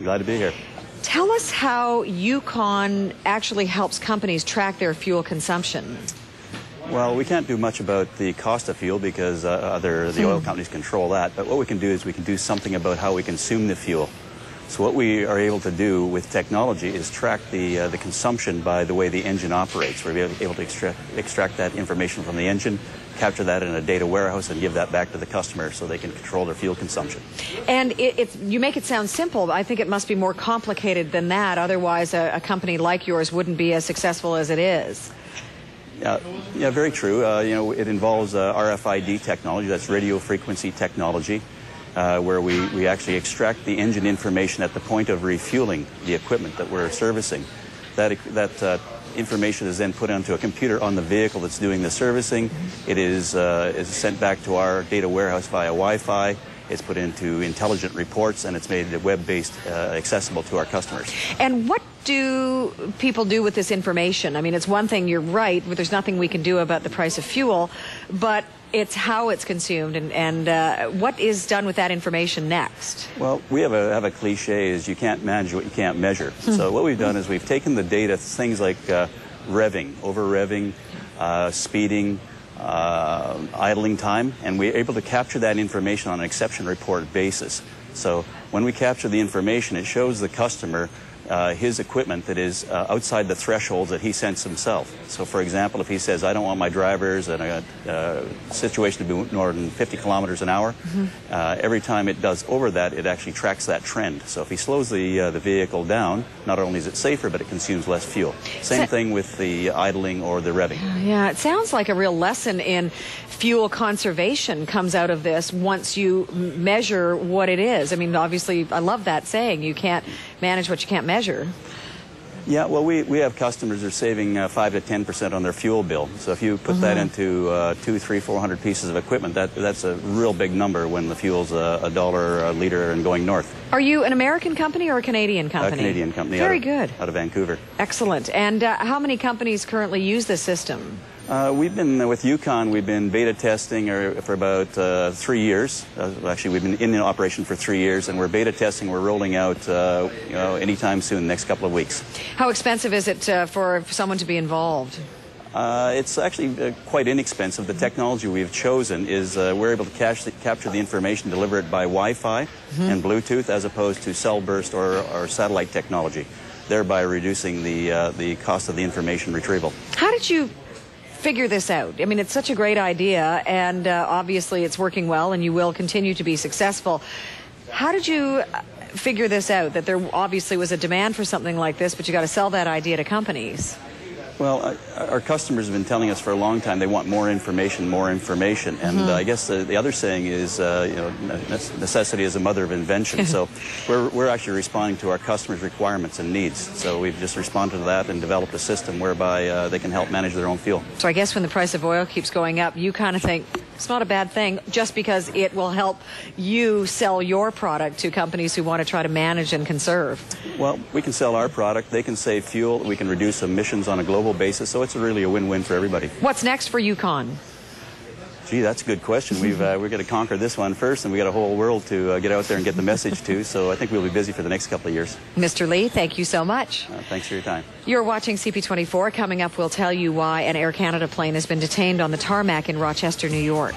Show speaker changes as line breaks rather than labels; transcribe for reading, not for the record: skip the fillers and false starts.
Glad to be here.
Tell us how Ucon actually helps companies track their fuel consumption.
Well, we can't do much about the cost of fuel because the oil companies control that. But what we can do is we can do something about how we consume the fuel. So what we are able to do with technology is track the consumption by the way the engine operates. We're able to extract that information from the engine, capture that in a data warehouse, and give that back to the customer so they can control their fuel consumption.
And you make it sound simple, but I think it must be more complicated than that. Otherwise, a company like yours wouldn't be as successful as it is.
Yeah, very true. It involves RFID technology, that's radio frequency technology. Where we actually extract the engine information at the point of refueling the equipment that we're servicing. That information is then put onto a computer on the vehicle that's doing the servicing. It is sent back to our data warehouse via Wi-Fi. It's put into intelligent reports, and it's made web-based accessible to our customers.
And what do people do with this information? I mean, it's one thing, you're right, but there's nothing we can do about the price of fuel, but it's how it's consumed, and what is done with that information next? Well,
we have a cliche is you can't manage what you can't measure. So what we've done is we've taken the data, things like revving, over-revving, speeding, idling time, and we're able to capture that information on an exception report basis. So when we capture the information, it shows the customer his equipment that is outside the thresholds that he sets himself. So for example, if he says, I don't want my drivers in a situation to be more than 50 kilometers an hour, every time it does over that, it actually tracks that trend. So if he slows the vehicle down, not only is it safer, but it consumes less fuel. Same thing with the idling or the revving.
Yeah, it sounds like a real lesson in fuel conservation comes out of this once you measure what it is. I mean, obviously, I love that saying, you can't manage what you can't measure.
Yeah, well, we have customers that are saving 5 to 10% on their fuel bill. So if you put that into 200, 300, 400 pieces of equipment, that's a real big number when the fuel's $1 a liter and going north.
Are you an American company or a Canadian company?
A Canadian company.
Very good.
Out of Vancouver.
Excellent. And how many companies currently use this system?
We've been, with Ucon, we've been beta testing for about 3 years. Actually, we've been in operation for 3 years, and we're beta testing. We're rolling out anytime soon, next couple of weeks.
How expensive is it for someone to be involved?
It's actually quite inexpensive. The technology we've chosen is we're able to capture the information, deliver it by Wi-Fi and Bluetooth, as opposed to cell burst or satellite technology, thereby reducing the cost of the information retrieval.
How did you figure this out? I mean, it's such a great idea, and obviously it's working well, and you will continue to be successful. How did you figure this out, that there obviously was a demand for something like this, but you got to sell that idea to companies?
Well, our customers have been telling us for a long time they want more information, and I guess the other saying is, necessity is the mother of invention. So we're actually responding to our customers' requirements and needs. So we've just responded to that and developed a system whereby they can help manage their own fuel.
So I guess when the price of oil keeps going up, you kind of think it's not a bad thing, just because it will help you sell your product to companies who want to try to manage and conserve.
Well, we can sell our product, they can save fuel, we can reduce emissions on a global basis, so it's really a win-win for everybody.
What's next for Ucon?
Gee, that's a good question. We've got to conquer this one first, and we got a whole world to get out there and get the message to, so I think we'll be busy for the next couple of years.
Mr. Lee, thank you so much.
Thanks for your time.
You're watching CP24. Coming up, we'll tell you why an Air Canada plane has been detained on the tarmac in Rochester, New York.